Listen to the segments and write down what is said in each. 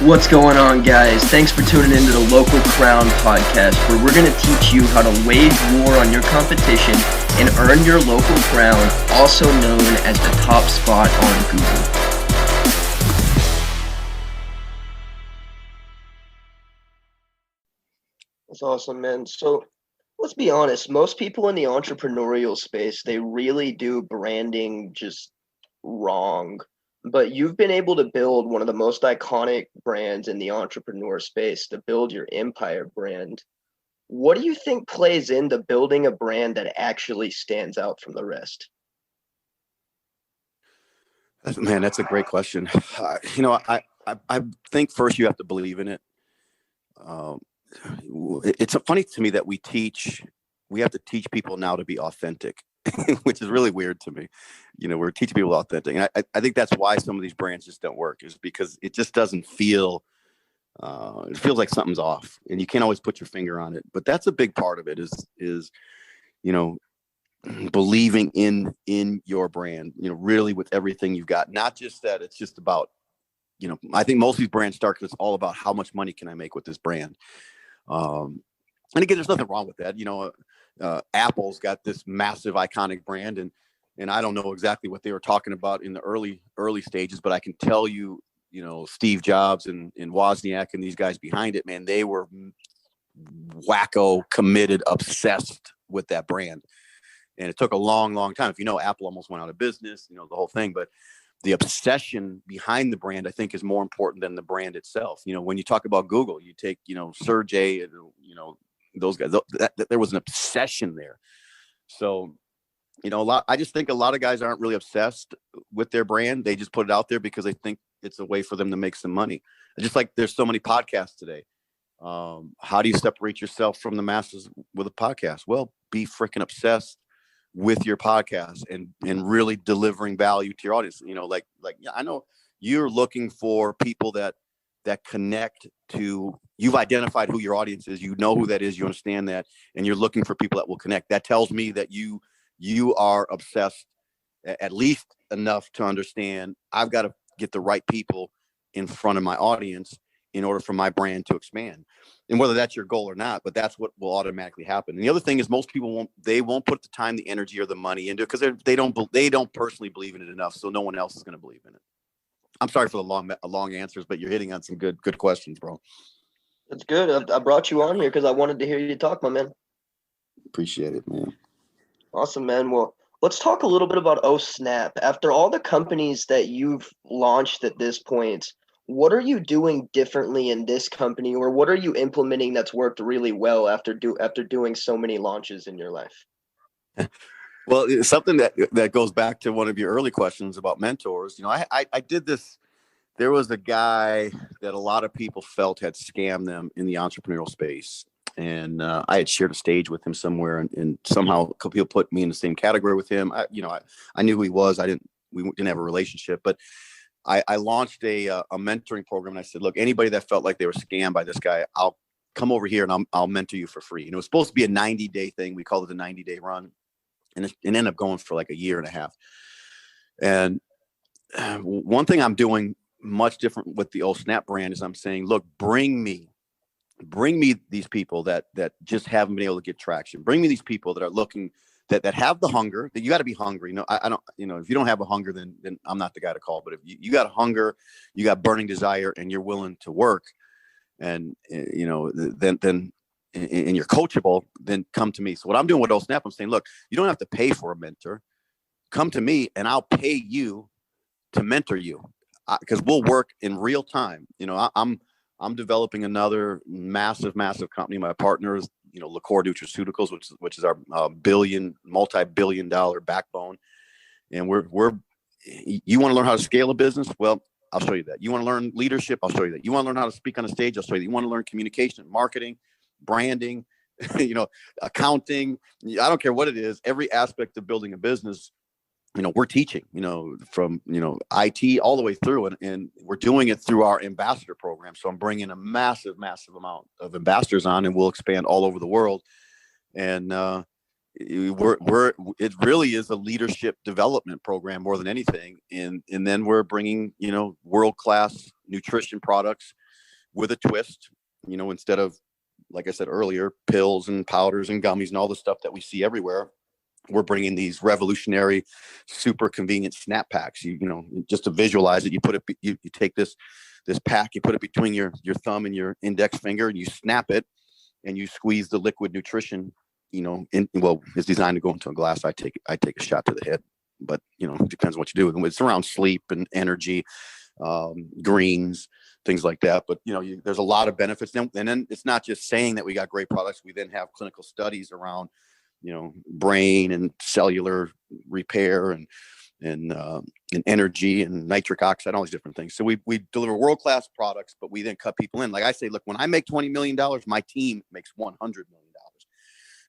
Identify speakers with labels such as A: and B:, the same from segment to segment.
A: What's going on, guys? Thanks for tuning into the Local Crown podcast, where we're going to teach you how to wage war on your competition and earn your local crown, also known as the top spot on Google. That's awesome, man. So let's be honest, most people in the entrepreneurial space, they really do branding just wrong. But you've been able to build one of the most iconic brands in the entrepreneur space, to build your empire brand. What do you think plays into building a brand that actually stands out from the rest?
B: Man, that's a great question. I think first you have to believe in it. It's funny to me that we have to teach people now to be authentic, which is really weird to me. We're teaching people authentic. And I think that's why some of these brands just don't work, is because it just doesn't feel, it feels like something's off, and you can't always put your finger on it. But that's a big part of it is believing in your brand, really with everything you've got, not just that it's just about, I think most of these brands start because it's all about how much money can I make with this brand. And again, there's nothing wrong with that. Apple's got this massive iconic brand, and I don't know exactly what they were talking about in the early stages, but I can tell you, Steve Jobs and Wozniak and these guys behind it, man, they were wacko, committed, obsessed with that brand. And it took a long, long time. If Apple almost went out of business, the whole thing, but the obsession behind the brand, I think, is more important than the brand itself. When you talk about Google, you take, Sergey and, those guys, there was an obsession there. So, I just think a lot of guys aren't really obsessed with their brand. They just put it out there because they think it's a way for them to make some money. Just like there's so many podcasts today. How do you separate yourself from the masses with a podcast? Well, be freaking obsessed with your podcast and really delivering value to your audience. I know you're looking for people that connect to, you've identified who your audience is, who that is, you understand that, and you're looking for people that will connect. That tells me that you are obsessed at least enough to understand I've got to get the right people in front of my audience in order for my brand to expand. And whether that's your goal or not, but that's what will automatically happen. And the other thing is, most people won't put the time, the energy, or the money into it because they don't personally believe in it enough. So no one else is going to believe in it. I'm sorry for the long answers, but you're hitting on some good questions, bro.
A: That's good. I brought you on here because I wanted to hear you talk, my man.
B: Appreciate it, man.
A: Awesome, man. Well, let's talk a little bit about OSnap. After all the companies that you've launched at this point, what are you doing differently in this company, or what are you implementing that's worked really well after doing so many launches in your life?
B: Well, it's something that goes back to one of your early questions about mentors. I did this. There was a guy that a lot of people felt had scammed them in the entrepreneurial space. And I had shared a stage with him somewhere, and somehow a couple people put me in the same category with him. I knew who he was. We didn't have a relationship, but I launched a mentoring program, and I said, look, anybody that felt like they were scammed by this guy, I'll come over here and I'll mentor you for free. It was supposed to be a 90-day thing. We called it a 90-day run, and it ended up going for like a year and a half. And one thing I'm doing much different with the OSnap brand is I'm saying, look, bring me these people that just haven't been able to get traction. Bring me these people that are looking, that have the hunger. That you got to be hungry. I don't, if you don't have a hunger, then I'm not the guy to call. But if you got a hunger, you got burning desire, and you're willing to work, and then and you're coachable, then come to me. So what I'm doing with OSnap, I'm saying, look, you don't have to pay for a mentor. Come to me, and I'll pay you to mentor you, because we'll work in real time. I'm developing another massive company. My partner is, Liqueur Nutraceuticals, which is our multi-billion dollar backbone. And you want to learn how to scale a business? Well, I'll show you that. You want to learn leadership? I'll show you that. You want to learn how to speak on a stage? I'll show you that. You want to learn communication, marketing, branding, accounting? I don't care what it is. Every aspect of building a business, we're teaching, from, IT all the way through, and we're doing it through our ambassador program. So I'm bringing a massive amount of ambassadors on, and we'll expand all over the world. And it really is a leadership development program more than anything. And then we're bringing, world-class nutrition products with a twist, instead of, like I said earlier, pills and powders and gummies and all the stuff that we see everywhere. We're bringing these revolutionary, super convenient snap packs. Just to visualize it, you put it, you take this pack, you put it between your thumb and your index finger, and you snap it, and you squeeze the liquid nutrition. It's designed to go into a glass. I take a shot to the head, but it depends on what you do. It's around sleep and energy, greens, things like that. But there's a lot of benefits. And then it's not just saying that we got great products. We then have clinical studies around brain and cellular repair and energy and nitric oxide, all these different things. So we deliver world-class products, but we then cut people in. Like I say, look, when I make $20 million, my team makes $100 million.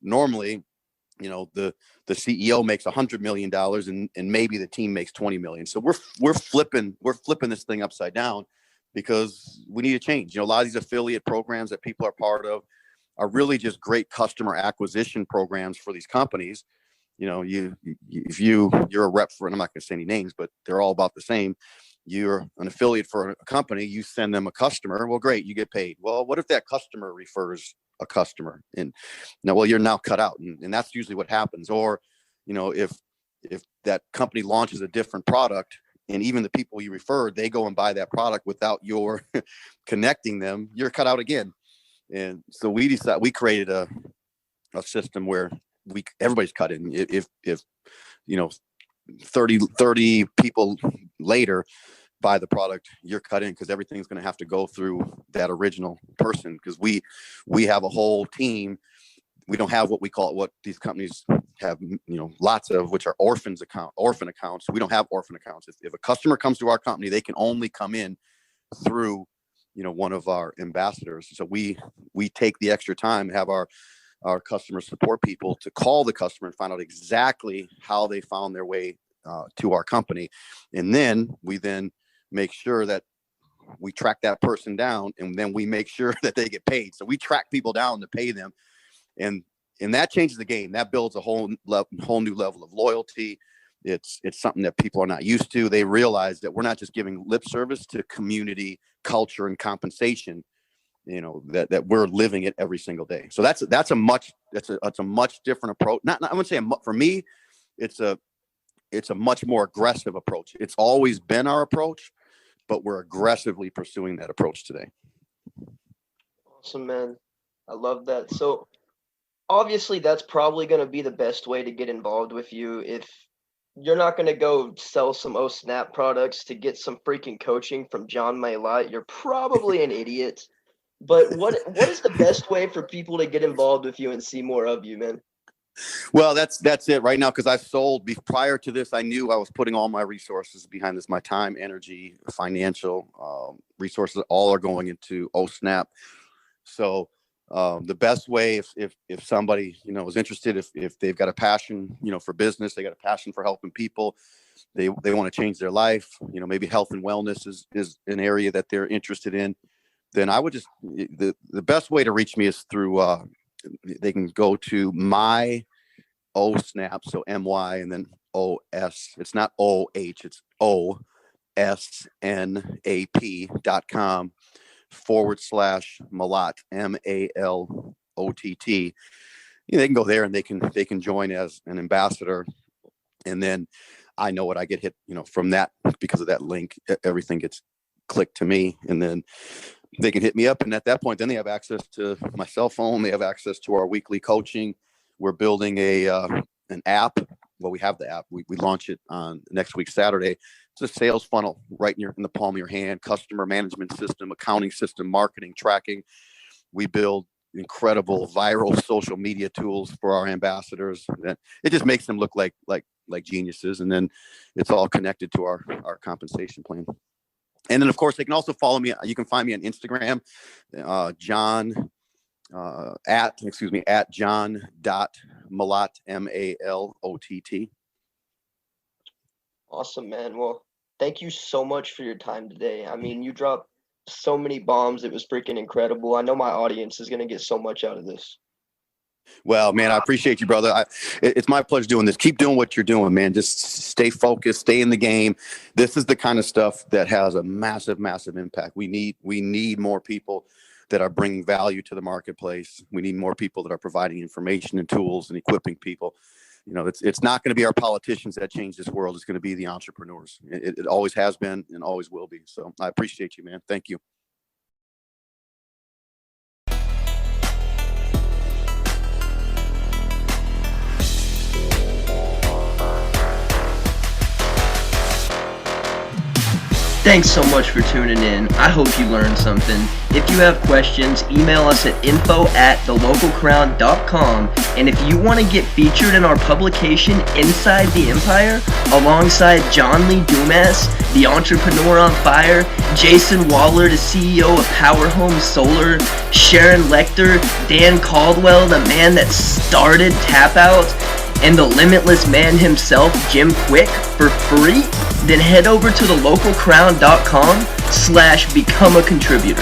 B: Normally, the CEO makes $100 million and maybe the team makes 20 million. So we're flipping this thing upside down because we need to change. A lot of these affiliate programs that people are part of are really just great customer acquisition programs for these companies. If you're a rep for, and I'm not going to say any names, but they're all about the same. You're an affiliate for a company, you send them a customer. Well, great, you get paid. Well, what if that customer refers a customer? And you're now cut out. And that's usually what happens. Or, if that company launches a different product and even the people you referred, they go and buy that product without your connecting them, you're cut out again. And so we created a system where everybody's cut in. If 30 people later buy the product, you're cut in, because everything's going to have to go through that original person, because we have a whole team. We don't have what these companies have, lots of, which are orphan accounts. We don't have orphan accounts. If a customer comes to our company, they can only come in through one of our ambassadors. So we take the extra time, have our customer support people to call the customer and find out exactly how they found their way to our company. And then we make sure that we track that person down, and then we make sure that they get paid. So we track people down to pay them. And that changes the game. That builds a whole new level of loyalty. It's something that people are not used to. They realize that we're not just giving lip service to community, culture, and compensation. That we're living it every single day. So that's a much different approach. I wouldn't say for me, it's a much more aggressive approach. It's always been our approach, but we're aggressively pursuing that approach today.
A: Awesome, man. I love that. So obviously that's probably going to be the best way to get involved with you. If you're not going to go sell some Snap products to get some freaking coaching from John Mallot, you're probably an idiot. But what is the best way for people to get involved with you and see more of you, man?
B: Well, that's it right now, because I've sold. Prior to this, I knew I was putting all my resources behind this. My time, energy, financial resources, all are going into Snap. So the best way, if somebody is interested, if they've got a passion for business, they got a passion for helping people, they want to change their life, maybe health and wellness is an area that they're interested in, then I would just the best way to reach me is through they can go to my Snap, so MY and then OS. It's not OH, it's OSNAP.com/Mallot, MALOTT. They can go there and they can join as an ambassador, and then I know what I get hit from that, because of that link, everything gets clicked to me, and then they can hit me up, and at that point then they have access to my cell phone, they have access to our weekly coaching. We're building an app. Well, we have the app. We launch it on next week, Saturday. It's a sales funnel right in the palm of your hand, customer management system, accounting system, marketing, tracking. We build incredible viral social media tools for our ambassadors. It just makes them look like geniuses. And then it's all connected to our compensation plan. And then, of course, they can also follow me. You can find me on Instagram, at john.mallott, MALOTT.
A: Awesome, man. Well, thank you so much for your time today. I mean, you dropped so many bombs. It was freaking incredible. I know my audience is going to get so much out of this.
B: Well, man, I appreciate you, brother. It's my pleasure doing this. Keep doing what you're doing, man. Just stay focused, stay in the game. This is the kind of stuff that has a massive, massive impact. We need more people that are bringing value to the marketplace. We need more people that are providing information and tools and equipping people. You know, it's not going to be our politicians that change this world. It's going to be the entrepreneurs. It always has been and always will be. So I appreciate you, man. Thank you.
A: Thanks so much for tuning in. I hope you learned something. If you have questions, email us at info@thelocalcrown.com. And if you want to get featured in our publication, Inside the Empire, alongside John Lee Dumas, the entrepreneur on fire, Jayson Waller, the CEO of Power Home Solar, Sharon Lechter, Dan Caldwell, the man that started Tap Out, and the limitless man himself, Jim Kwik, for free, then head over to thelocalcrown.com/become a contributor.